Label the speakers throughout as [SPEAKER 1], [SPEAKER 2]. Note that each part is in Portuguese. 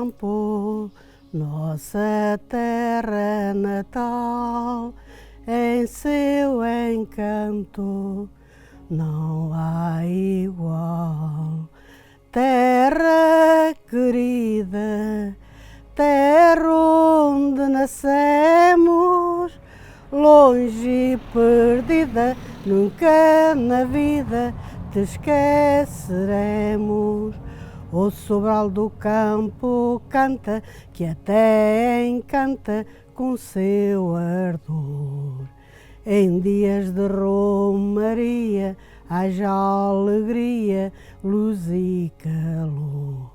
[SPEAKER 1] campo, nossa terra natal, em seu encanto não há igual. Terra querida, terra onde nascemos, longe e perdida, nunca na vida te esqueceremos. O sobral do campo canta, que até encanta com seu ardor. Em dias de romaria haja alegria, luz e calor.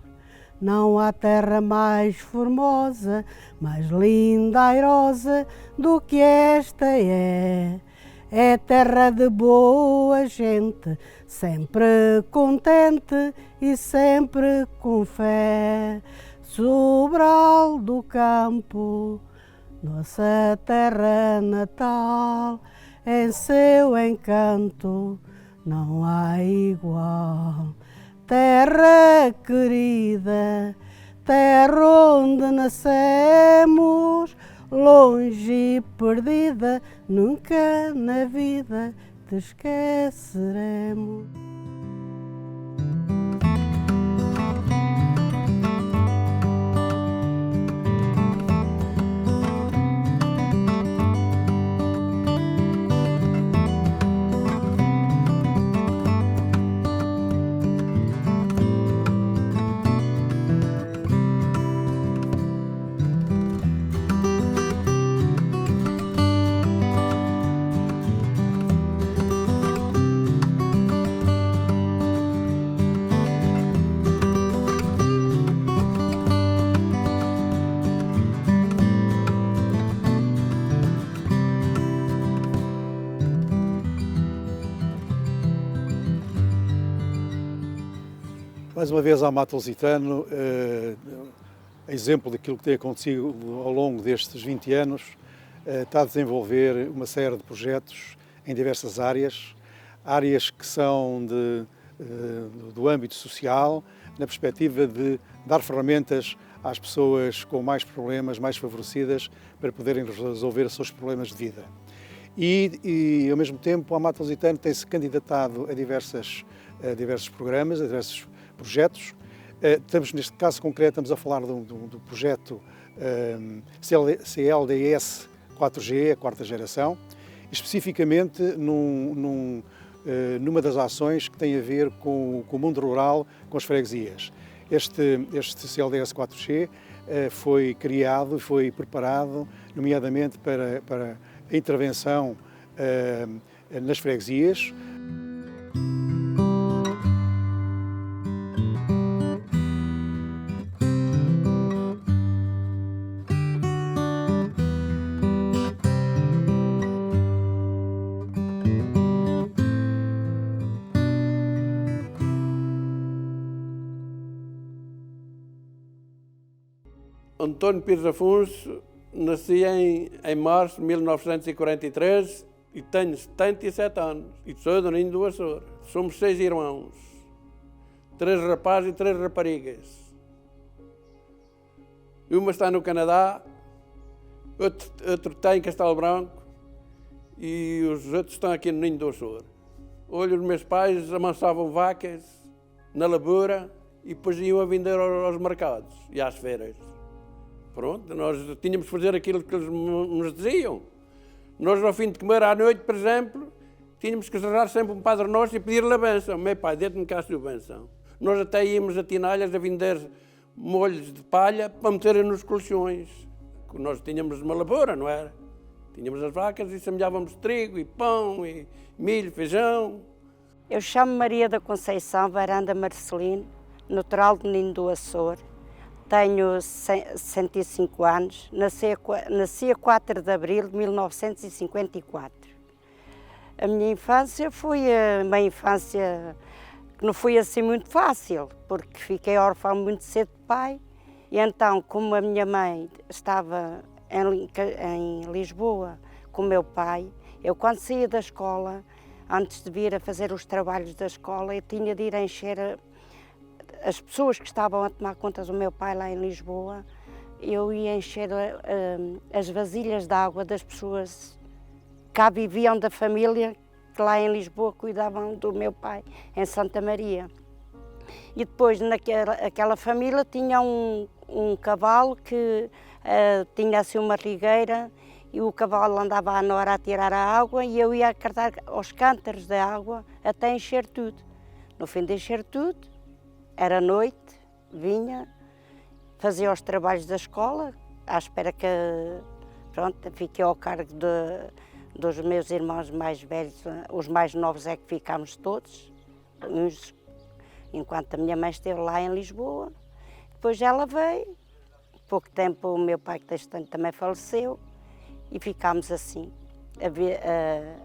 [SPEAKER 1] Não há terra mais formosa, mais linda, airosa do que esta é. É terra de boa gente, sempre contente e sempre com fé. Sobral do campo, nossa terra natal, em seu encanto não há igual. Terra querida, terra onde nascemos, longe e perdida, nunca na vida te esqueceremos.
[SPEAKER 2] Mais uma vez, a Mato Lusitano, exemplo daquilo que tem acontecido ao longo destes 20 anos, está a desenvolver uma série de projetos em diversas áreas que são do âmbito social, na perspectiva de dar ferramentas às pessoas com mais problemas, mais favorecidas, para poderem resolver os seus problemas de vida. E ao mesmo tempo, a Mato Lusitano tem-se candidatado a diversos programas, a diversos projetos. Estamos, neste caso concreto, estamos a falar do projeto CLDS 4G, a quarta geração, especificamente numa das ações que tem a ver com o mundo rural, com as freguesias. Este CLDS 4G foi criado e foi preparado, nomeadamente para a intervenção nas freguesias.
[SPEAKER 3] António Pires Afonso, nasci em março de 1943 e tenho 77 anos e sou do Ninho do Açor. Somos 6 irmãos, 3 rapazes e 3 raparigas. Uma está no Canadá, outro está em Castelo Branco e os outros estão aqui no Ninho do Açor. Olha, os meus pais amansavam vacas na lavoura e depois iam a vender aos mercados e às feiras. Pronto, nós tínhamos que fazer aquilo que eles nos diziam. Nós, ao fim de comer à noite, por exemplo, tínhamos que rezar sempre um Padre Nosso e pedir-lhe a benção. Meu pai, dê-me cá a sua benção. Nós até íamos a Tinalhas a vender molhos de palha para meterem nos colchões. Nós tínhamos uma lavoura, não era? Tínhamos as vacas e semeávamos trigo e pão e milho, feijão.
[SPEAKER 4] Eu chamo Maria da Conceição Varanda Marcelino, natural de Ninho do Açor. Tenho 65 anos, nasci a 4 de abril de 1954. A minha infância foi uma infância que não foi assim muito fácil, porque fiquei órfã muito cedo de pai, e então, como a minha mãe estava em Lisboa com o meu pai, eu quando saía da escola, antes de vir a fazer os trabalhos da escola, eu tinha de ir encher as pessoas que estavam a tomar conta do meu pai lá em Lisboa, eu ia encher as vasilhas de água das pessoas que cá viviam da família, que lá em Lisboa cuidavam do meu pai, em Santa Maria. E depois aquela família tinha um cavalo que tinha assim uma rigueira e o cavalo andava à nora a tirar a água e eu ia carregar aos cântaros da água até encher tudo. No fim de encher tudo, era noite, vinha, fazia os trabalhos da escola, à espera que, pronto, fiquei ao cargo dos meus irmãos mais velhos, os mais novos é que ficámos todos, enquanto a minha mãe esteve lá em Lisboa. Depois ela veio, pouco tempo o meu pai, que deste ano também faleceu, e ficámos assim,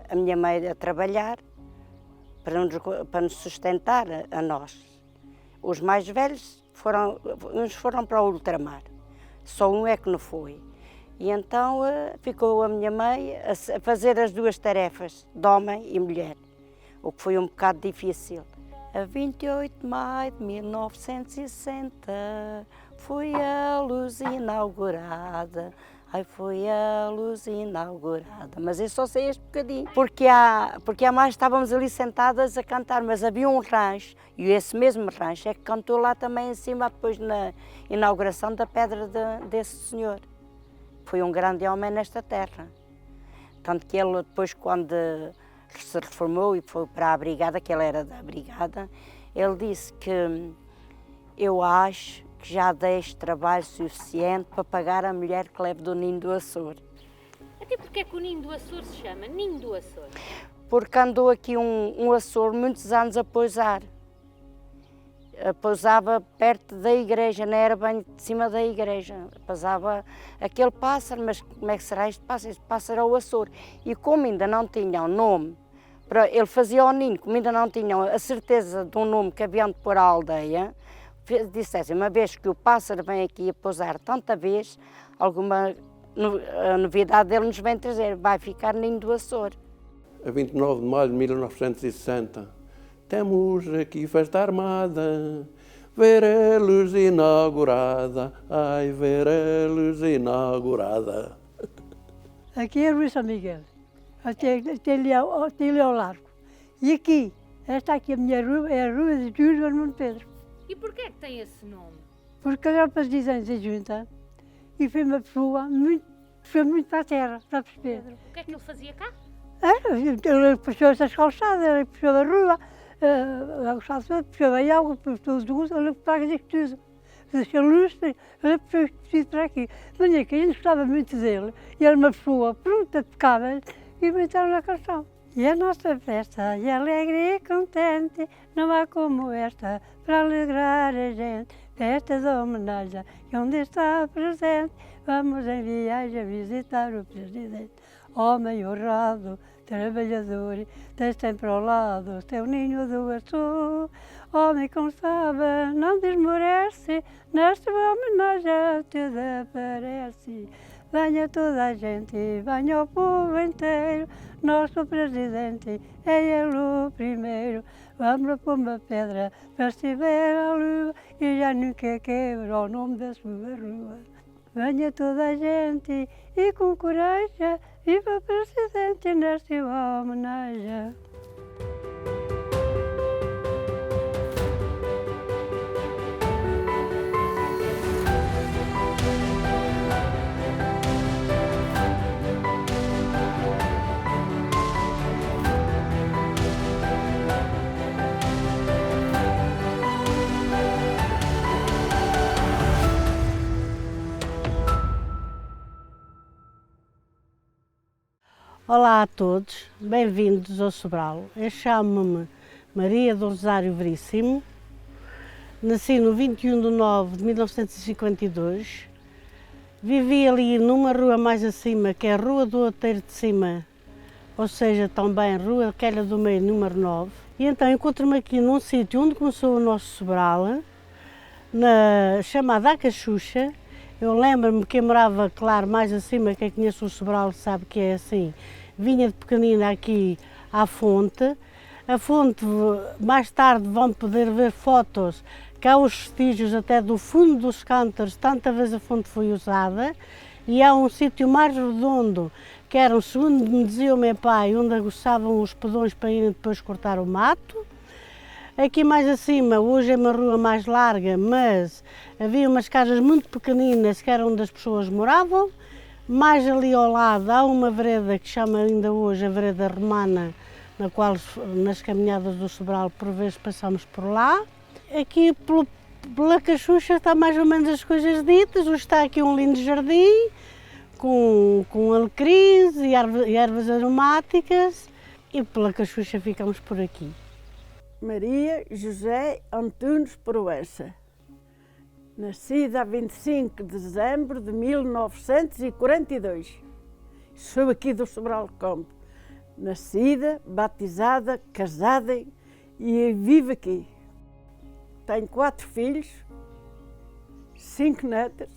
[SPEAKER 4] a minha mãe a trabalhar para nos sustentar a nós. Os mais velhos uns foram para o ultramar, só um é que não foi. E então ficou a minha mãe a fazer as duas tarefas, de homem e mulher, o que foi um bocado difícil. A 28 de maio de 1960 foi a luz inaugurada. Ai, foi a luz inaugurada. Mas eu só sei este bocadinho. Porque há mais estávamos ali sentadas a cantar, mas havia um rancho, e esse mesmo rancho é que cantou lá também em cima, depois na inauguração da pedra desse senhor. Foi um grande homem nesta terra. Tanto que ele depois, quando se reformou e foi para a brigada, que ele era da brigada, ele disse que eu acho que já deixo trabalho suficiente para pagar a mulher que leva do Ninho do Açor.
[SPEAKER 5] Até porque é que o Ninho do Açor se chama Ninho do Açor?
[SPEAKER 4] Porque andou aqui um Açor muitos anos a pousar. Pousava perto da igreja, não era bem de cima da igreja. Pousava aquele pássaro, mas como é que será este pássaro? Este pássaro é o Açor. E como ainda não tinham nome, ele fazia o ninho, como ainda não tinham a certeza de um nome que haviam de pôr à aldeia, dissessem, uma vez que o pássaro vem aqui a pousar tanta vez, alguma novidade dele nos vem trazer, vai ficar Ninho do Açor.
[SPEAKER 3] A 29 de maio de 1960, temos aqui festa armada, ver a luz inaugurada, ai, ver a luz inaugurada.
[SPEAKER 6] Aqui é a Rua São Miguel, até ali ao largo. E aqui, esta aqui, a minha rua, é a Rua de Júlio Armando Pedro.
[SPEAKER 5] E porquê é que tem esse nome?
[SPEAKER 6] Porque era para dizer da junta e foi uma pessoa muito para a terra, para perceber.
[SPEAKER 5] O que é que ele fazia cá?
[SPEAKER 6] Ele puxou essas calçadas, ele puxou a rua, a calçada, puxou a água, puxou tudo, ele paga isto tudo. Fez a luz, ele puxou isto para aqui. Mas é que a gente gostava muito dele, e era uma pessoa pronta, impecável, e inventaram na canção. E a nossa festa é alegre e contente, não há como esta para alegrar a gente. Festa de homenagem, que onde está presente, vamos em viagem visitar o Presidente. Homem honrado, trabalhador, tens sempre ao lado o teu ninho do Açor. Homem como sabe, não desmorece, nesta homenagem tudo aparece. Venha toda a gente, venha o povo inteiro, nosso Presidente é ele o primeiro. Vamos pôr uma pedra para se ver a lua e já nunca quebra o nome da sua rua. Venha toda a gente e com coragem, viva o Presidente nesta homenagem.
[SPEAKER 1] Olá a todos, bem-vindos ao Sobral. Eu chamo-me Maria do Rosário Veríssimo, nasci no 21 de nove de 1952, vivi ali numa rua mais acima, que é a Rua do Outeiro de Cima, ou seja, também Rua Aquela do Meio, número 9. E então encontro-me aqui num sítio onde começou o nosso Sobral, chamada Acaxuxa. Eu lembro-me que eu morava, claro, mais acima, quem conhece o Sobral sabe que é assim. Vinha de pequenina aqui à fonte. A fonte, mais tarde vão poder ver fotos que há os vestígios até do fundo dos cântaros, tanta vez a fonte foi usada, e há um sítio mais redondo, que era, segundo me dizia o meu pai, onde aguçavam os pedões para irem depois cortar o mato. Aqui mais acima, hoje é uma rua mais larga, mas havia umas casas muito pequeninas que era onde as pessoas moravam. Mais ali ao lado há uma vereda que chama ainda hoje a Vereda Romana, na qual nas caminhadas do Sobral por vezes passamos por lá. Aqui pela Cachucha está mais ou menos as coisas ditas. Hoje está aqui um lindo jardim com alecrins e ervas aromáticas, e pela Cachucha ficamos por aqui.
[SPEAKER 7] Maria José Antunes Proença, nascida a 25 de dezembro de 1942. Sou aqui do Sobral Campo. Nascida, batizada, casada e vivo aqui. Tenho 4 filhos, 5 netas,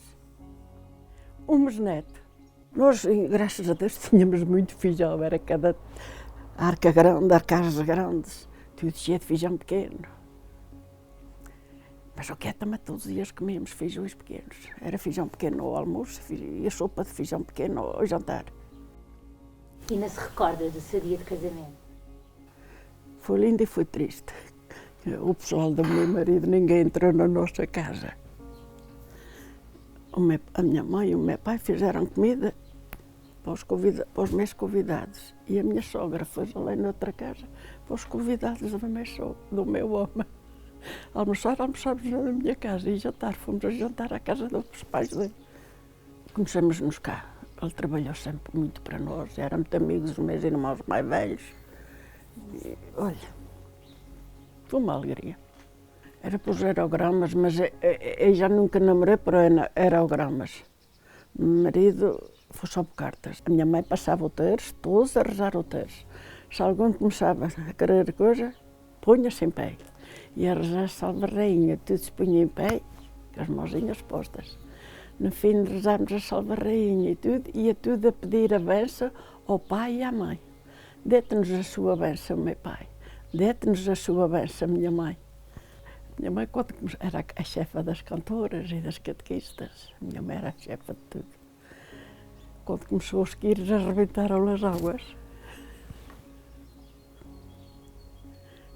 [SPEAKER 7] um bisneto. Nós, graças a Deus, tínhamos muito feijão. Era cada arca grande, arcas grandes, tudo cheio de feijão pequeno. Mas o que é também, todos os dias comíamos feijões pequenos. Era feijão pequeno ao almoço e a sopa de feijão pequeno ao jantar.
[SPEAKER 5] E não se recorda do seu dia de casamento?
[SPEAKER 7] Foi lindo e foi triste. O pessoal do meu marido, ninguém entrou na nossa casa. A minha mãe e o meu pai fizeram comida para os meus convidados. E a minha sogra foi lá noutra casa para os convidados do meu homem. Almoçámos na minha casa e fomos a jantar à casa dos pais dele. Conhecemos-nos cá. Ele trabalhou sempre muito para nós, era muito amigo dos meus irmãos mais velhos. E, olha, foi uma alegria. Era por aerogramas, mas eu já nunca namorei por aerogramas. O meu marido foi só por cartas. A minha mãe passava o terço, todos a rezar o terço. Se algum começava a querer coisa, punha-se em pé. E a rezar salve rainha, tudo se punha em pé, com as mãozinhas postas. No fim, rezámos a salve rainha e tudo, ia tudo a pedir a bênção ao pai e à mãe. Dê-te-nos a sua bênção, meu pai. Dê-te-nos a sua bênção, minha mãe. Minha mãe era a chefa das cantoras e das catequistas. Minha mãe era a chefa de tudo. Quando começou os quiros, arrebentaram as águas.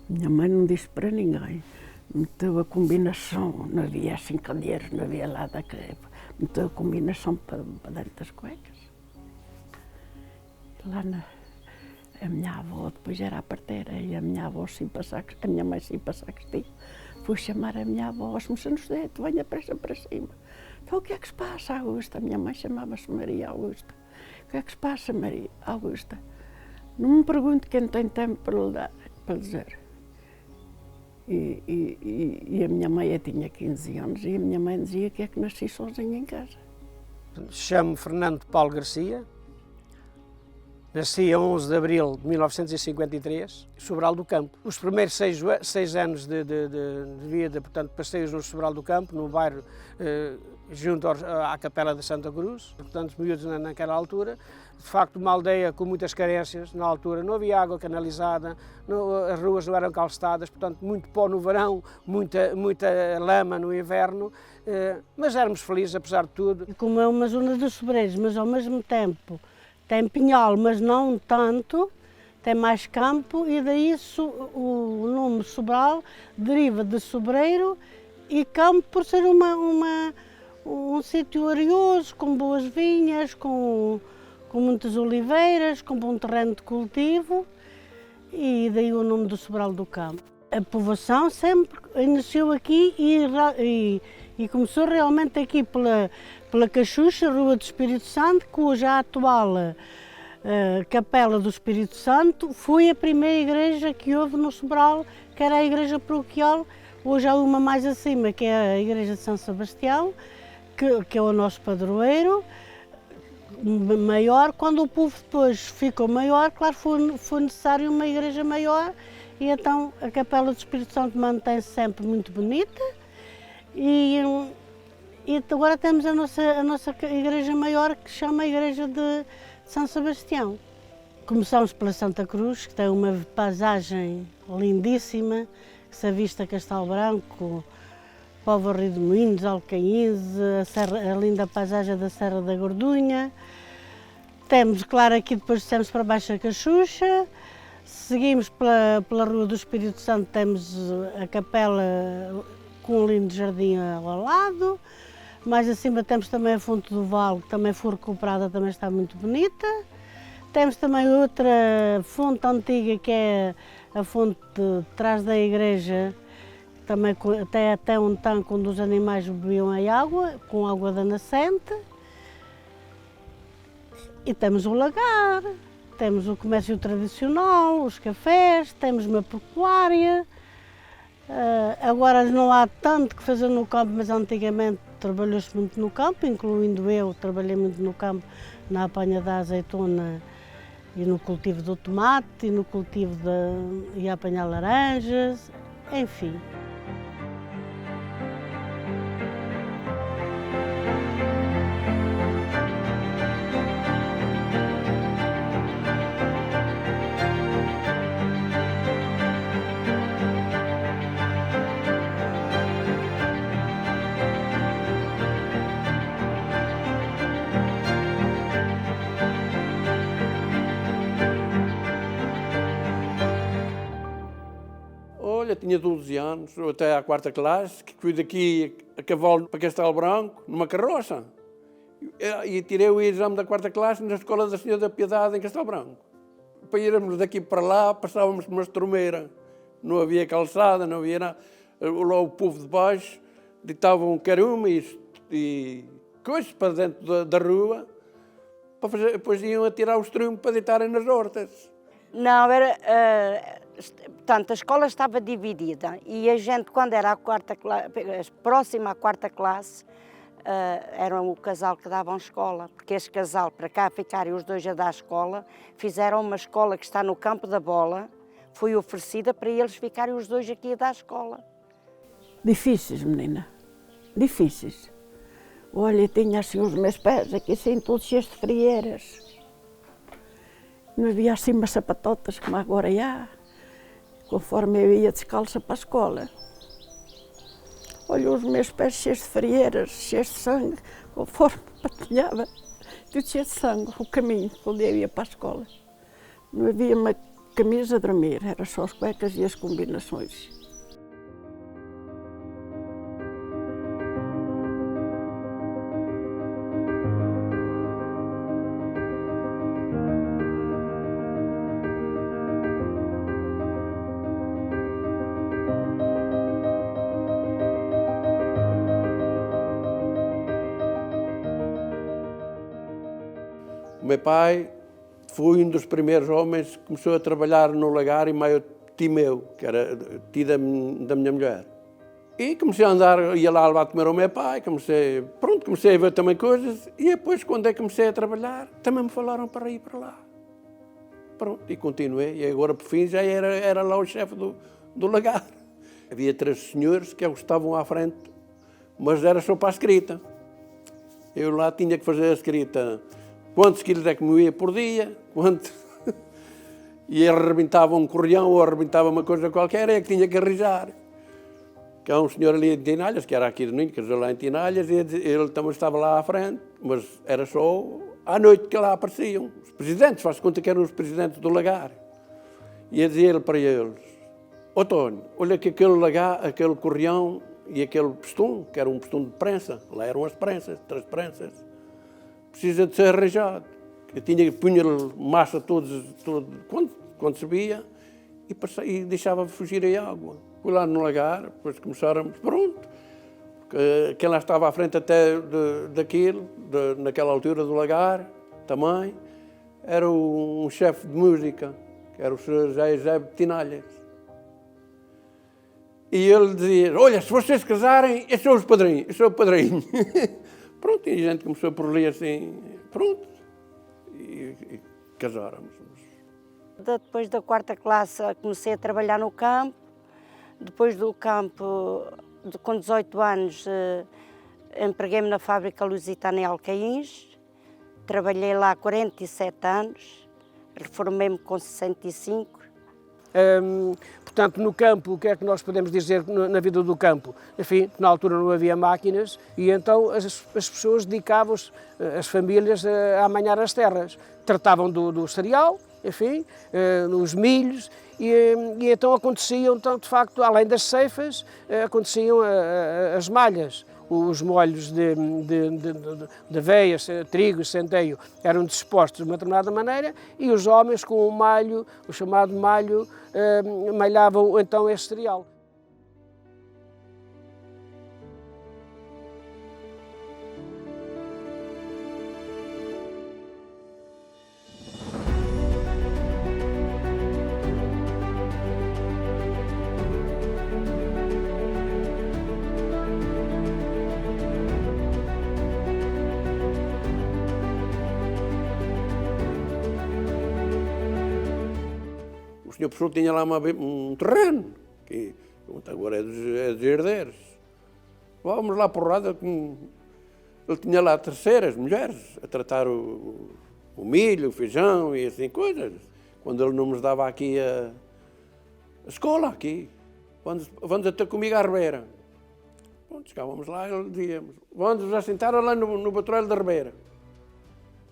[SPEAKER 7] Minha mãe não disse para ninguém. Meteu a combinação, não havia assim candeeiros, não havia lá da crepe. Meteu a combinação para dentro das cuecas. E lá a minha avó depois era a parteira e a minha avó a minha mãe sim para a sacristia. Fui chamar a minha avó, se nos dedo, venha pressa para cima. Então o que é que se passa, Augusta? A minha mãe chamava-se Maria Augusta. O que é que se passa, Maria Augusta? Não me pergunte quem tem tempo para dizer. E a minha mãe tinha 15 anos e a minha mãe dizia que é que nasci sozinha em casa.
[SPEAKER 8] Chamo-me Fernando Paulo Garcia, nasci a 11 de abril de 1953, em Sobral do Campo. Os primeiros 6 anos de vida, portanto, passei-os no Sobral do Campo, no bairro junto à Capela de Santa Cruz, portanto, miúdos naquela altura. De facto, uma aldeia com muitas carências na altura, não havia água canalizada, as ruas não eram calçadas, portanto, muito pó no verão, muita lama no inverno, mas éramos felizes apesar de tudo.
[SPEAKER 1] Como é uma zona de sobreiros, mas ao mesmo tempo tem pinhal, mas não tanto, tem mais campo e daí o nome Sobral deriva de sobreiro e campo por ser um sítio areoso, com boas vinhas, com muitas oliveiras, com bom terreno de cultivo e daí o nome do Sobral do Campo. A povoação sempre iniciou aqui e começou realmente aqui pela Cachucha, Rua do Espírito Santo, que hoje é a atual Capela do Espírito Santo. Foi a primeira igreja que houve no Sobral, que era a igreja paroquial. Hoje há uma mais acima, que é a igreja de São Sebastião, que é o nosso padroeiro, maior. Quando o povo depois ficou maior, claro, foi necessário uma igreja maior e então a Capela do Espírito Santo mantém-se sempre muito bonita e agora temos a nossa igreja maior, que se chama a Igreja de São Sebastião. Começamos pela Santa Cruz, que tem uma paisagem lindíssima, que se avista Castelo Branco, Póvoa Rio de Moinhos, Alcaíns, a linda paisagem da Serra da Gordunha. Temos, claro, aqui depois descemos para baixo a Cachucha, seguimos pela Rua do Espírito Santo, temos a capela com um lindo jardim ao lado. Mais acima temos também a Fonte do Vale, que também foi recuperada, também está muito bonita. Temos também outra fonte antiga, que é a fonte de trás da igreja, também até um tanque onde os animais bebiam a água, com água da nascente. E temos o lagar, temos o comércio tradicional, os cafés, temos uma pecuária. Agora não há tanto que fazer no campo, mas antigamente trabalhou-se muito no campo, incluindo eu, trabalhei muito no campo, na apanha da azeitona e no cultivo do tomate, e no cultivo e a apanhar laranjas, enfim.
[SPEAKER 3] Olha, tinha 12 anos, até à 4ª classe, que fui daqui a cavalo para Castelo Branco, numa carroça. E tirei o exame da 4ª classe na Escola da Senhora da Piedade, em Castelo Branco. Para irmos daqui para lá, passávamos por uma estromeira. Não havia calçada, não havia nada. Lá o povo de baixo ditavam um carume e coisas para dentro da rua, para fazer, depois iam a tirar o estrume para deitarem nas hortas.
[SPEAKER 4] Não, portanto, a escola estava dividida e a gente, quando era a 4ª classe, próxima à 4ª classe, era o casal que davam escola, porque este casal, para cá ficarem os dois a dar escola, fizeram uma escola que está no Campo da Bola, foi oferecida para eles ficarem os dois aqui a dar escola.
[SPEAKER 7] Difíceis, menina, difíceis. Olha, tinha assim os meus pés aqui assim todos cheios de frieiras. Não havia assim umas sapatotas como agora há, conforme eu ia descalça para a escola. Olha os meus pés cheios de frieiras, cheios de sangue, conforme patinhava, tudo cheio de sangue, o caminho onde eu ia para a escola. Não havia uma camisa a dormir, era só as cuecas e as combinações.
[SPEAKER 3] O meu pai foi um dos primeiros homens que começou a trabalhar no lagar e meio tio meu, que era tio da minha mulher. E comecei a andar, ia lá levar de comer ao meu pai, comecei a ver também coisas, e depois, quando é que comecei a trabalhar, também me falaram para ir para lá. Pronto, e continuei, e agora, por fim, já era lá o chefe do lagar. Havia 3 senhores que estavam à frente, mas era só para a escrita. Eu lá tinha que fazer a escrita. Quantos quilos é que moía por dia, e ele arrebentava um correão ou arrebentava uma coisa qualquer, é que tinha que arranjar. Que há um senhor ali em Tinalhas, que era aqui de Ninho, que era lá em Tinalhas, e ele também estava lá à frente, mas era só à noite que lá apareciam. Os presidentes, faz conta que eram os presidentes do lagar. E ia dizer para eles, Tónio, olha que aquele correão e aquele pestão, que era um pestão de prensa, lá eram as prensas, 3 prensas, precisa de ser arranjado. Eu tinha que punha massa todo quando subia e deixava fugir a água. Fui lá no lagar, depois começaram, pronto, quem lá estava à frente até daquilo, naquela altura do lagar, também, era um chefe de música, que era o Sr. José de Tinalhas. E ele dizia, olha, se vocês casarem, eu sou o padrinho. Pronto, e a gente começou por ali assim, pronto, e casáramos.
[SPEAKER 4] Depois da 4ª classe comecei a trabalhar no campo, depois do campo, com 18 anos, empreguei-me na fábrica Lusitana em Alcaíns, trabalhei lá 47 anos, reformei-me com 65,
[SPEAKER 8] Portanto, no campo, o que é que nós podemos dizer na vida do campo? Enfim, na altura não havia máquinas e então as pessoas dedicavam-se, as famílias, a amanhar as terras. Tratavam do cereal, enfim, nos milhos e então aconteciam, então, de facto, além das ceifas, aconteciam as malhas. Os molhos de aveias, trigo, centeio, eram dispostos de uma determinada maneira e os homens com o malho, o chamado malho, malhavam então esse cereal.
[SPEAKER 3] O senhor professor tinha lá um terreno, que agora é dos herdeiros. Vamos lá porrada, ele tinha lá terceiras mulheres a tratar o milho, o feijão e assim coisas. Quando ele não nos dava aqui a escola, aqui, vamos até comigo à Ribeira. Pronto, chegávamos lá e ele dizíamos, vamos assentar lá no Batorel da Ribeira.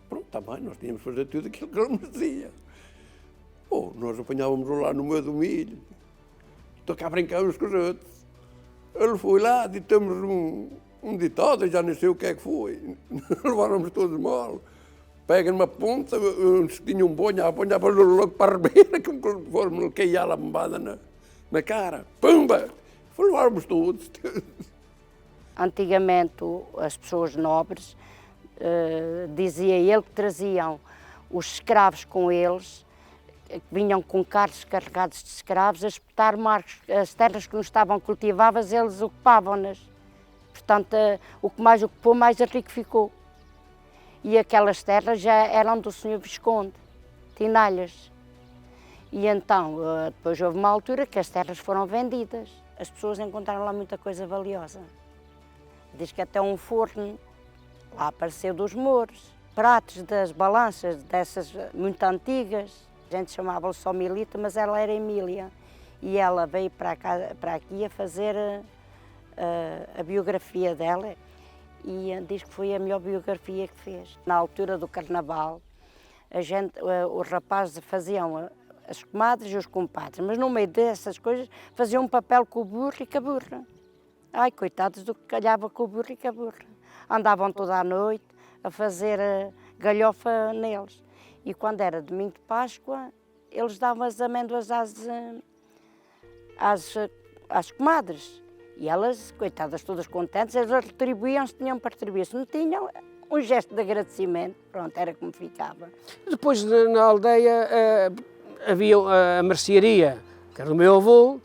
[SPEAKER 3] Pronto, está bem, nós tínhamos de fazer tudo aquilo que ele nos dizia. Nós apanhávamos lá no meio do milho, cá brincávamos com os outros. Ele foi lá, ditamos um ditado, já nem sei o que é que foi. Levaram-nos todos mal. Pega numa ponta, tinha um bonho, apanhava logo para a Ribeira, como que fomos cair a bombada na cara. Pumba! Levaram-nos todos.
[SPEAKER 4] Antigamente, as pessoas nobres, dizia ele que traziam os escravos com eles, que vinham com carros carregados de escravos a espetar marcos. As terras que não estavam cultivadas, eles ocupavam-nas. Portanto, o que mais ocupou, mais rico ficou. E aquelas terras já eram do senhor Visconde, Tinalhas. E então, depois houve uma altura que as terras foram vendidas. As pessoas encontraram lá muita coisa valiosa. Diz que até um forno lá apareceu dos mouros. Pratos das balanças, dessas muito antigas. A gente chamava-lhe só Milita, mas ela era Emília. E ela veio para aqui a fazer a biografia dela e diz que foi a melhor biografia que fez. Na altura do Carnaval, os rapazes faziam as comadres e os compadres, mas no meio dessas coisas faziam um papel com o burro e com a burra. Ai, coitados do que calhava com o burro e com a burra. Andavam toda a noite a fazer galhofa neles. E quando era domingo de Páscoa, eles davam as amêndoas às comadres. E elas, coitadas, todas contentes, elas retribuíam se tinham para retribuir. Se não tinham, um gesto de agradecimento, pronto, era como ficava.
[SPEAKER 8] Depois, na aldeia, havia a mercearia, que era do meu avô,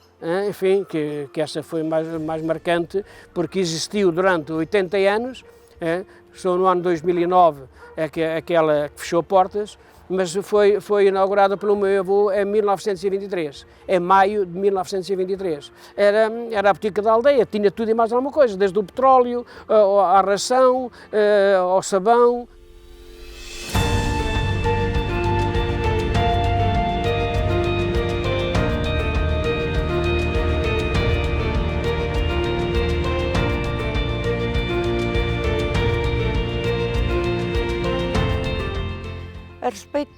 [SPEAKER 8] enfim, que essa foi mais marcante, porque existiu durante 80 anos, só no ano 2009 é aquela que fechou portas, mas foi inaugurada pelo meu avô em 1923, em maio de 1923. Era a botica da aldeia, tinha tudo e mais alguma coisa, desde o petróleo, à ração, ao sabão.
[SPEAKER 4] A respeito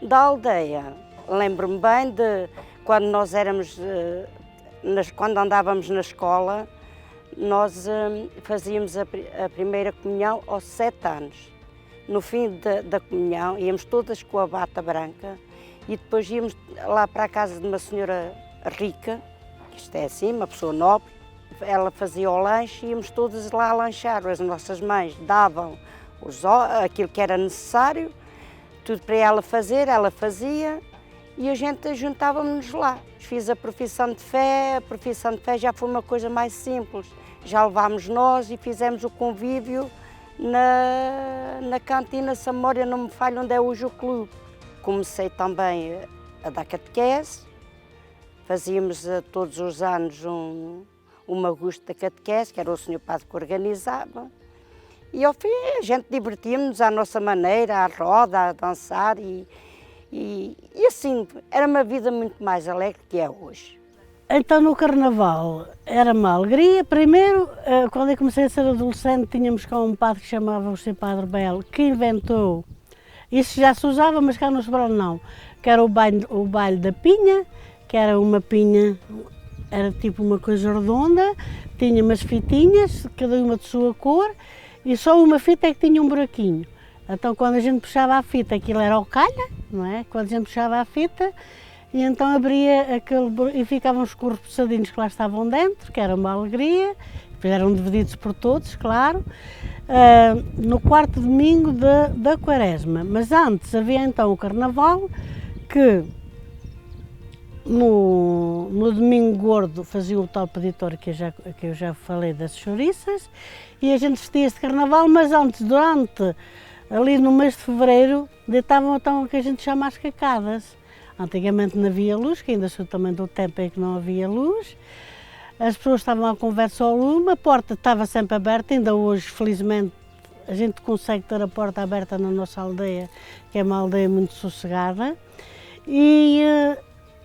[SPEAKER 4] da aldeia, lembro-me bem de quando nós éramos, quando andávamos na escola, nós fazíamos a primeira comunhão aos 7 anos. No fim da comunhão íamos todas com a bata branca e depois íamos lá para a casa de uma senhora rica, isto é assim, uma pessoa nobre, ela fazia o lanche e íamos todas lá a lanchar. As nossas mães davam aquilo que era necessário, tudo para ela fazer, ela fazia e a gente juntávamos-nos lá. Fiz a profissão de fé já foi uma coisa mais simples. Já levámos nós e fizemos o convívio na cantina, se a memória não me falha, onde é hoje o clube. Comecei também a dar catequese, fazíamos todos os anos um agosto da catequese, que era o senhor padre que organizava. E ao fim a gente divertíamos-nos à nossa maneira, à roda, a dançar e e assim, era uma vida muito mais alegre que é hoje.
[SPEAKER 1] Então no Carnaval era uma alegria. Primeiro, quando eu comecei a ser adolescente, tínhamos cá um padre que chamava-se Padre Belo, que inventou, isso já se usava, mas cá no Sobral não, que era o baile da pinha, que era uma pinha, era tipo uma coisa redonda, tinha umas fitinhas, cada uma de sua cor, e só uma fita é que tinha um buraquinho. Então quando a gente puxava a fita, aquilo era o calha, não é? Quando a gente puxava a fita, e então abria aquele e ficavam os corpussadinhos que lá estavam dentro, que era uma alegria, depois eram divididos por todos, claro, no quarto domingo da Quaresma. Mas antes havia então o Carnaval, que no domingo gordo fazia o tal peditório que eu já falei das chouriças, e a gente vestia-se de Carnaval, mas antes, durante, ali no mês de fevereiro, deitavam então o que a gente chama as cacadas. Antigamente não havia luz, que ainda sou também do tempo em que não havia luz. As pessoas estavam à conversa ao lume, a porta estava sempre aberta, ainda hoje, felizmente, a gente consegue ter a porta aberta na nossa aldeia, que é uma aldeia muito sossegada. E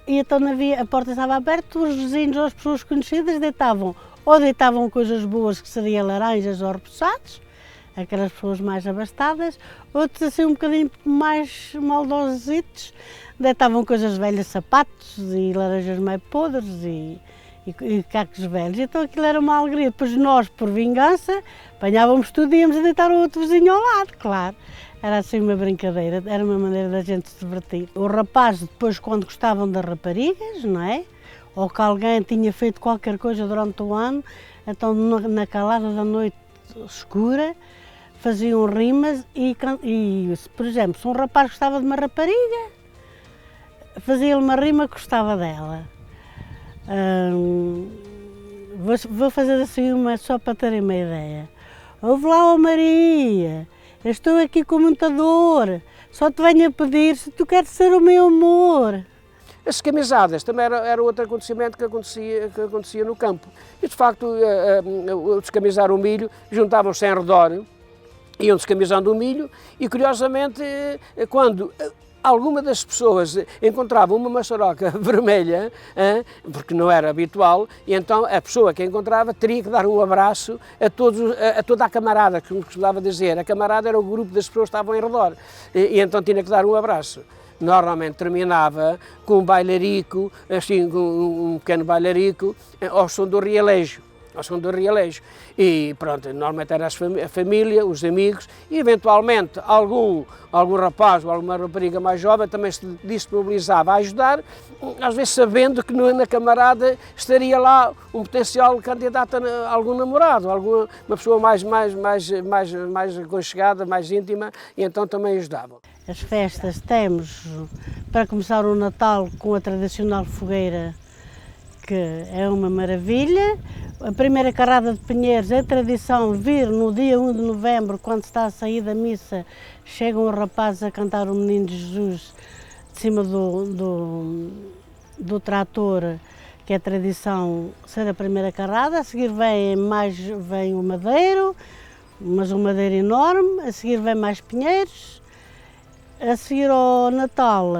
[SPEAKER 1] então a porta estava aberta, os vizinhos ou as pessoas conhecidas deitavam coisas boas, que seriam laranjas ou repousados, aquelas pessoas mais abastadas, outros assim um bocadinho mais maldositos, deitavam coisas velhas, sapatos e laranjas meio podres e cacos velhos. Então aquilo era uma alegria. Depois nós, por vingança, apanhávamos tudo e íamos a deitar o outro vizinho ao lado, claro. Era assim uma brincadeira, era uma maneira da gente se divertir. Os rapazes depois, quando gostavam das raparigas, não é? Ou que alguém tinha feito qualquer coisa durante o ano, então na calada da noite escura, faziam rimas e, por exemplo, se um rapaz gostava de uma rapariga, fazia-lhe uma rima que gostava dela. Vou fazer assim uma só para terem uma ideia. Ouve lá, ó Maria, eu estou aqui com muita dor, só te venho a pedir se tu queres ser o meu amor.
[SPEAKER 8] As camisadas também era outro acontecimento que acontecia no campo. E de facto, descamisar o milho, juntavam-se em redor, iam descamisando o milho e curiosamente, quando alguma das pessoas encontrava uma maçaroca vermelha, porque não era habitual, e então a pessoa que encontrava teria que dar um abraço a toda a camarada, que costumava dizer. A camarada era o grupo das pessoas que estavam em redor, e então tinha que dar um abraço. Normalmente terminava com um bailarico, assim, com um pequeno bailarico, ao som do rialejo. E pronto, normalmente era a família, os amigos e eventualmente algum rapaz ou alguma rapariga mais jovem também se disponibilizava a ajudar, às vezes sabendo que na camarada estaria lá um potencial candidato a algum namorado, uma pessoa mais aconchegada, mais íntima, e então também ajudavam.
[SPEAKER 1] As festas temos, para começar o Natal com a tradicional fogueira, que é uma maravilha. A primeira carrada de pinheiros é tradição vir no dia 1 de novembro, quando está a sair da missa, chegam os rapazes a cantar o Menino de Jesus de cima do trator, que é tradição ser a primeira carrada. A seguir vem o madeiro, mas um madeiro enorme, a seguir vem mais pinheiros, a seguir ao Natal,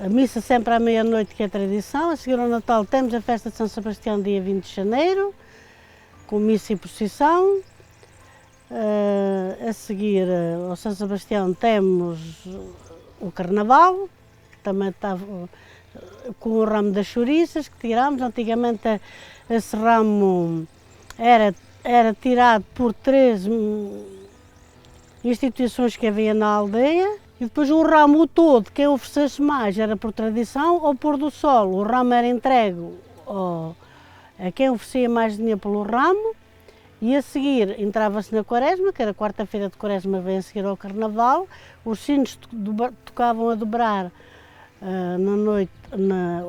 [SPEAKER 1] a missa sempre à meia-noite, que é tradição. A seguir ao Natal temos a festa de São Sebastião, dia 20 de janeiro, com missa e procissão. A seguir ao São Sebastião temos o Carnaval, que também está com o ramo das chouriças, que tiramos. Antigamente esse ramo era tirado por 3 instituições que havia na aldeia. E depois o ramo todo, quem oferecesse mais era por tradição ou pôr do sol. O ramo era entregue a quem oferecia mais dinheiro pelo ramo, e a seguir entrava-se na Quaresma, que era quarta-feira de Quaresma, vem a seguir ao Carnaval. Os sinos tocavam a dobrar na noite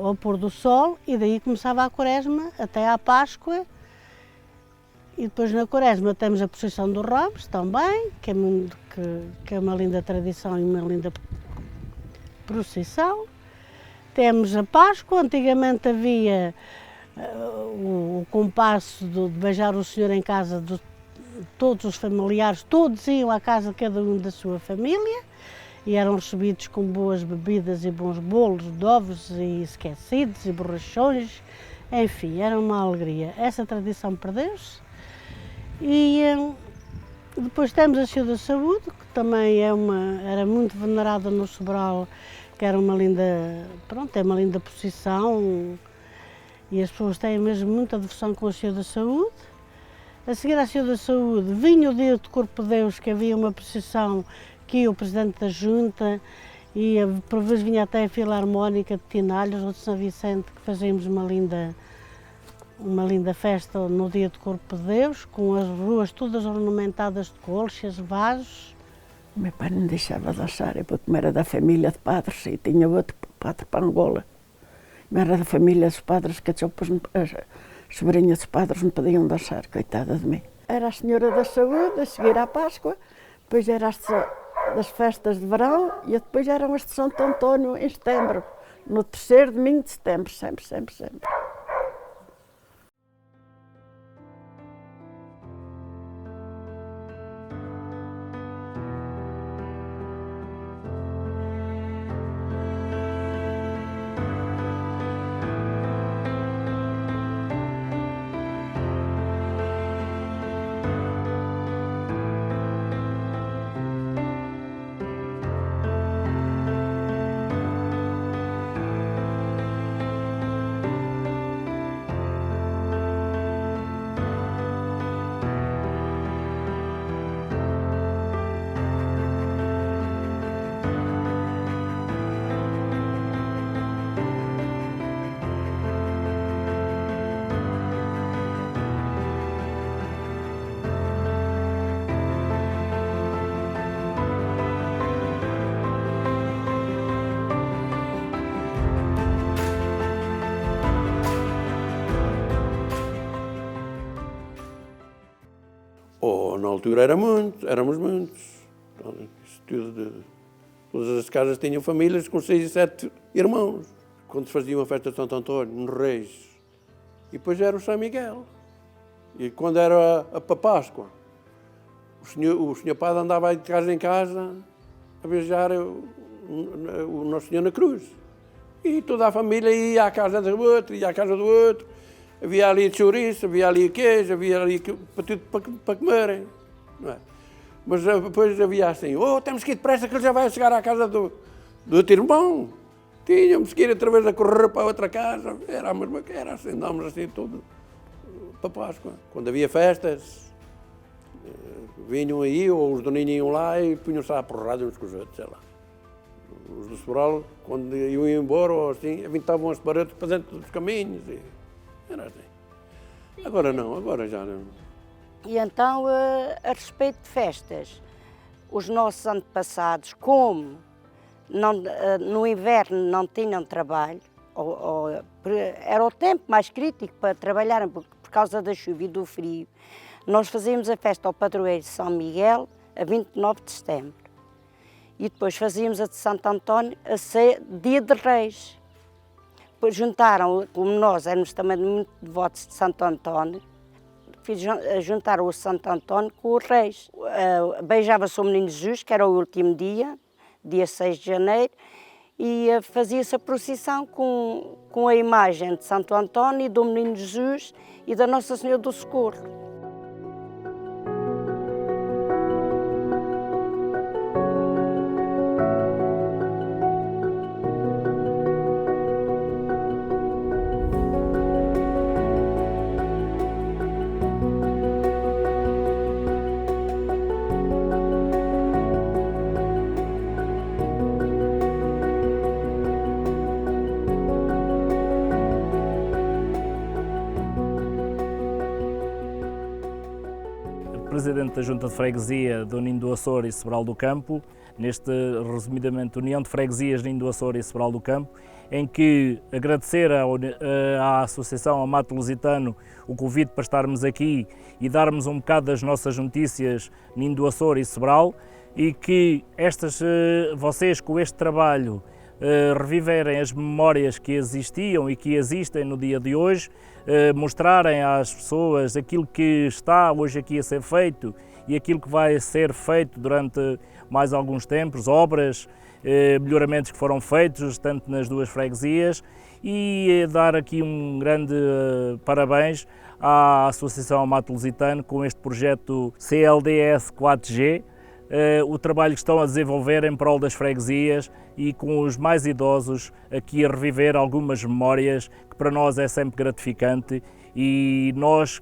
[SPEAKER 1] ao pôr do sol, e daí começava a Quaresma até à Páscoa. E depois na Quaresma temos a procissão dos Ramos também, que é uma linda tradição e uma linda procissão. Temos a Páscoa. Antigamente havia o compasso de beijar o Senhor em casa de todos os familiares, todos iam à casa de cada um da sua família, e eram recebidos com boas bebidas e bons bolos de ovos e esquecidos e borrachões, enfim, era uma alegria. Essa tradição perdeu-se e depois temos a Senhora da Saúde, que também era muito venerada no Sobral, que era uma linda, pronto, é uma linda procissão e as pessoas têm mesmo muita devoção com a Senhora da Saúde. A seguir à Senhora da Saúde vinha o dia de Corpo de Deus, que havia uma procissão que ia o Presidente da Junta e por vezes vinha até a Filarmónica de Tinalhos ou de São Vicente, que fazíamos uma linda festa no dia de Corpo de Deus, com as ruas todas ornamentadas de colchas, vasos.
[SPEAKER 7] O meu pai não deixava dançar, porque era da família de padres e tinha outro padre para Angola. Era da família dos padres, que as sobrinhas dos padres não podiam dançar, coitada de mim. Era a Senhora da Saúde, a seguir à Páscoa, depois era das festas de verão e depois eram as de Santo António em setembro, no 3º domingo de setembro, sempre.
[SPEAKER 3] Na altura éramos muitos. Todas as casas tinham famílias com 6 e 7 irmãos. Quando se fazia uma festa de Santo António, nos Reis, e depois era o São Miguel. E quando era a Páscoa, o senhor Padre andava de casa em casa a beijar o Nosso Senhor na cruz. E toda a família ia à casa do outro, ia à casa do outro. Havia ali chouriço, havia ali queijo, havia ali tudo para comerem. Não é? Mas depois havia assim, temos que ir depressa que ele já vai chegar à casa do outro irmão. Tínhamos que ir outra vez a correr para outra casa. Era assim, andávamos assim tudo para Páscoa. Quando havia festas, vinham aí, ou os doninhos iam lá e punham-se à porrada uns com os outros, sei lá. Os do Sobral, quando iam embora, ou assim, aventavam as paredes para dentro dos caminhos. Era assim. Agora não, agora já não.
[SPEAKER 4] E então, a respeito de festas, os nossos antepassados, como no inverno não tinham trabalho, era o tempo mais crítico para trabalharem por causa da chuva e do frio, nós fazíamos a festa ao padroeiro de São Miguel a 29 de setembro. E depois fazíamos a de Santo António a ser dia de Reis. Depois juntaram, como nós éramos também muito devotos de Santo António, juntaram o Santo António com os Reis. Beijava-se o Menino Jesus, que era o último dia 6 de janeiro, e fazia-se a procissão com a imagem de Santo António, do Menino Jesus e da Nossa Senhora do Socorro.
[SPEAKER 9] Presidente da Junta de Freguesia do Ninho do Açor e Sobral do Campo, neste, resumidamente, União de Freguesias Ninho do Açor e Sobral do Campo, em que agradecer à Associação Amato Lusitano o convite para estarmos aqui e darmos um bocado das nossas notícias Ninho do Açor e Sobral, e que vocês com este trabalho reviverem as memórias que existiam e que existem no dia de hoje, mostrarem às pessoas aquilo que está hoje aqui a ser feito e aquilo que vai ser feito durante mais alguns tempos, obras, melhoramentos que foram feitos tanto nas duas freguesias, e dar aqui um grande parabéns à Associação Amato Lusitano com este projeto CLDS 4G, o trabalho que estão a desenvolver em prol das freguesias e com os mais idosos aqui a reviver algumas memórias que para nós é sempre gratificante, e nós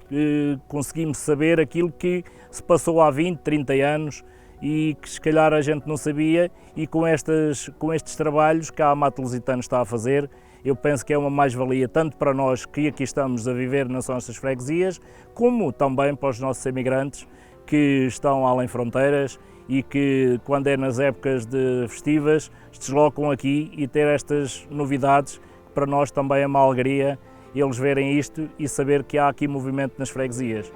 [SPEAKER 9] conseguimos saber aquilo que se passou há 20, 30 anos e que se calhar a gente não sabia, e com estes trabalhos que a Amato Lusitano está a fazer, eu penso que é uma mais-valia tanto para nós que aqui estamos a viver nas nossas freguesias, como também para os nossos imigrantes que estão além fronteiras e que, quando é nas épocas de festivas, se deslocam aqui, e ter estas novidades, que para nós também é uma alegria eles verem isto e saber que há aqui movimento nas freguesias.